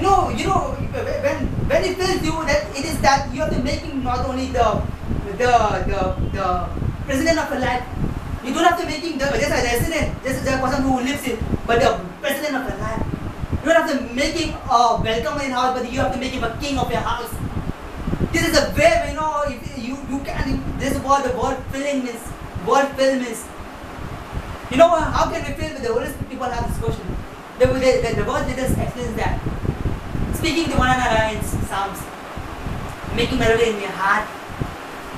when it fills you, that it is that you have to making not only the president of your life. You don't have to making just a resident, just the person who lives in, but the president of your life. You don't have to making a welcome in house, but you have to make him a king of your house. This is a way, if you can. This is what the word filling means. Word fill means. How can we fill with the Holy Spirit? People have this question. The word leaders explains that. Speaking to one another in Psalms, making melody in your heart.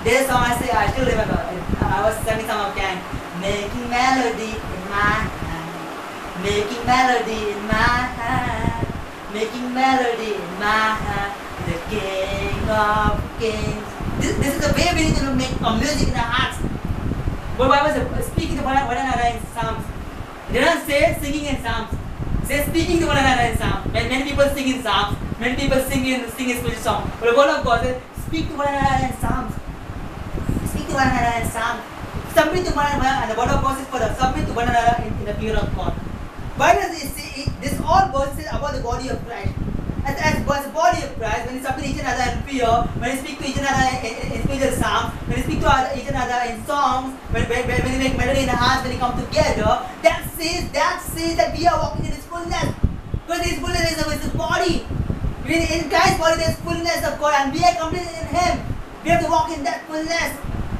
There's a song I still remember. I was singing some of gang. Making melody in my hand. Making melody in my hand. Making melody in my hand. The King of Kings. This is the way we need to make music in our hearts. But I was speaking to one another in Psalms. They don't say singing in Psalms. Say speaking to one another in Psalms. Many people sing in Psalms. Many people sing a spiritual song. But the word of God says, speak to one another in Psalms. Speak to one another in Psalms. Submit to one another, and the word of God says for the submit to one another in the fear of God. Why does it say it? This all verses about the body of Christ. As the body of Christ, when you submit each other in fear, when you speak to each other in spiritual psalms, when you speak to each other in songs, when you make melody in the hearts, when you come together, that says that we are walking in His fullness. Because His fullness is His body. In Christ's body, there is fullness of God, and we are complete in Him. We have to walk in that fullness.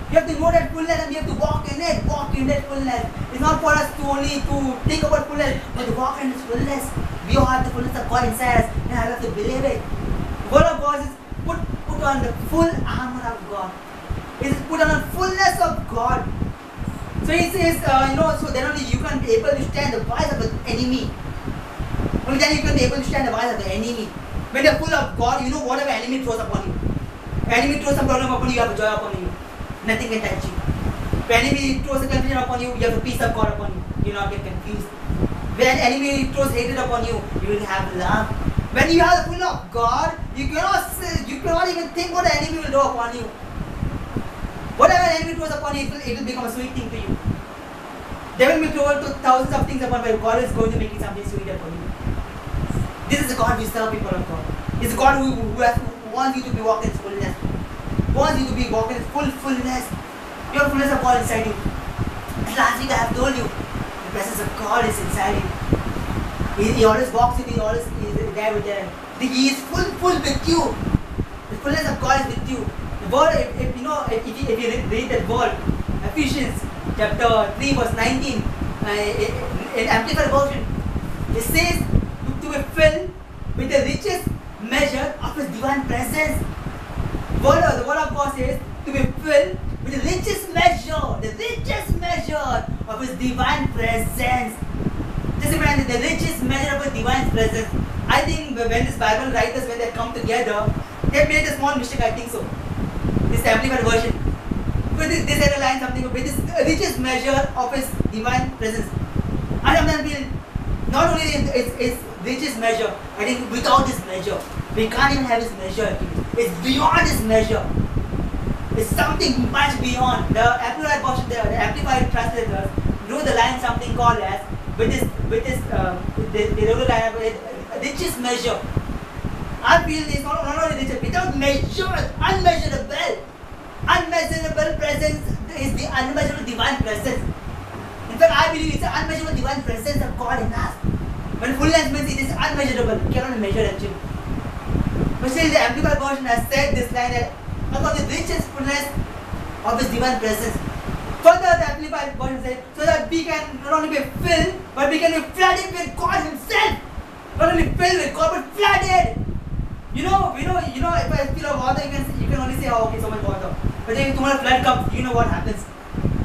We have to know that fullness, and we have to walk in it. Walk in that fullness. It's not for us to only to think about fullness, but to walk in His fullness. We all have the fullness of God inside us, and I have to believe it. The word of God is put on the full armor of God. It is put on the fullness of God. So He says, so then only you can be able to stand the voice of the enemy. Only then you can be able to stand the voice of the enemy. When you're full of God, whatever enemy throws upon you. Enemy throws some problem upon you, you have joy upon you. Nothing can touch you. If enemy throws a confusion upon you, you have the peace of God upon you. You will not get confused. When enemy throws hatred upon you, you will have love. When you are full of God, you cannot even think what the enemy will do upon you. Whatever enemy throws upon you, it will become a sweet thing to you. Devil will throw thousands of things upon you, but God is going to make it something sweet upon you. This is the God we serve, people of God. It's a God who wants you to be walking in fullness. Wants you to be walking in fullness. You have fullness of God inside you. And last week I have told you, the presence of God is inside you. He always walks with you, he always is there with you. He is full with you. The fullness of God is with you. The word, if you read that word, Ephesians chapter 3 verse 19, in Amplified Version, it says to be filled with the richest measure of His divine presence. The word of God says to be filled with the richest measure of His divine presence. Just imagine the richest measure of His divine presence. I think when this Bible writers, when they come together, they made a small mistake, I think so. This Amplified Version. Because this had a line something with this richest measure of His divine presence. And sometimes feel not only its richest measure, I think without this measure, we can't even have His measure. It's beyond His measure. It's something much beyond. The Amplified Version, the Amplified translators drew the line something called as they wrote the line with richest measure. I feel it's not only richest, without measure, unmeasurable presence is the unmeasurable divine presence. In fact, I believe it's the unmeasurable divine presence of God in us. When fullness means it is unmeasurable, you cannot measure actually. But still, the Amplified Version has said this line that about the richest fullness of His divine presence. Further, the Amplified Version says, so that we can not only be filled, but we can be flooded with God Himself. Not only filled with God, but flooded. If I feel of water, you can only say, oh, okay, so much water. But then if tomorrow flood comes, you know what happens.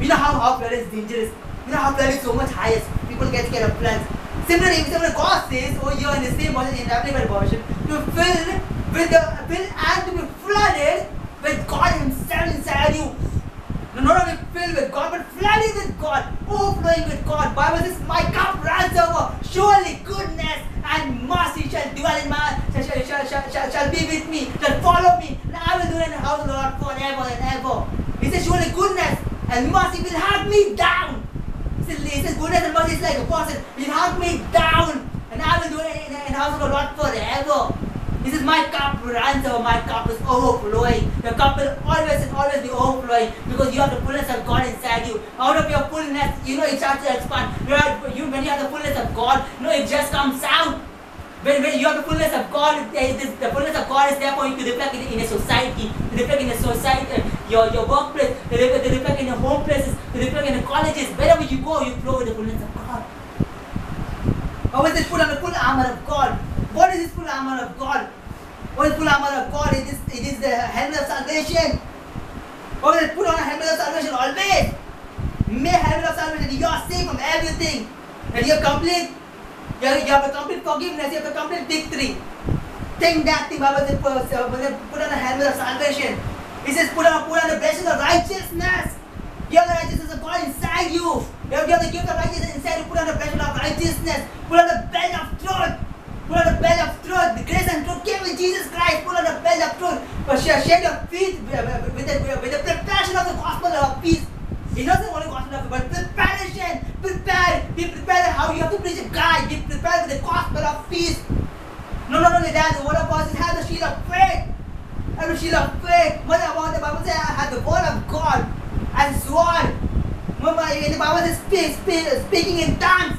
You know how flood is dangerous. You know how flood is so much higher. People get scared of floods. Similarly, God says over here in the same version, in the Amplified Version, to fill and to be flooded with God Himself inside you. Not only filled with God, but flooded with God, overflowing with God. Bible says, my cup runs over. Surely goodness and mercy shall dwell in my shall be with me, shall follow me, and I will dwell in the house of the Lord forever and ever. He says, surely goodness and mercy will hunt me down. He says goodness and mercy is like a person. Will hunt me down, and I will dwell in the house of the Lord forever. He says, my cup runs over, my cup is overflowing. Your cup will always and always be overflowing because you have the fullness of God inside you. Out of your fullness, it starts to expand. When you have the fullness of God, it just comes out. When you have the fullness of God, the fullness of God is there for you to reflect in a society, to reflect in a society, your workplace, to reflect in your home places, to reflect in the colleges. Wherever you go, you flow with the fullness of God. How is it put on the full armor of God? What is this full armor of God? What is full armor of God? It is the helmet of salvation. What is it? Put on a helmet of salvation always. May helmet of salvation. You are safe from everything. And you are complete. You have a complete forgiveness. You have a complete victory. Think that thing. Bible says put on a helmet of salvation. It says put on the breastplate of righteousness. You have the righteousness of God inside you. You have the gift of righteousness inside you. Put on the breastplate of righteousness. Put on the belt of truth. Put on the belt of truth. The grace and truth came with Jesus Christ. Put on the belt of truth. But share your feet with the preparation of the gospel of peace. It doesn't only gospel of but preparation. Be prepared how you have to preach a guide. Be prepared with the gospel of peace. Not only that, the word of God says have the shield of faith. Have the shield of faith. What about the Bible says have the word of God as sword. Remember in the Bible says speaking in tongues.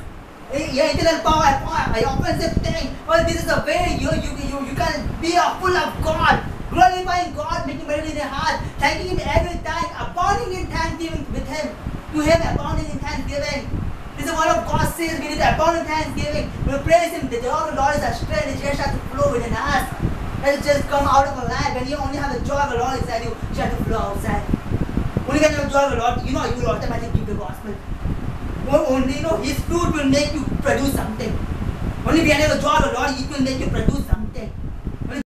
Your internal power, your offensive thing. Well, this is the way you can be full of God, glorifying God, making melody in your heart, thanking Him every time, abounding in thanksgiving with Him. To Him, abounding in thanksgiving. This is what of God says. We need to abound in thanksgiving. We praise Him. The joy of the Lord is our strength. It just has to flow within us. Let it just come out of our life. When you only have the joy of the Lord inside you, it has to flow outside. Only when you have the joy of the Lord, you will automatically give the gospel. Only His fruit will make you produce something. Only when you have the joy of the Lord, it will make you produce something.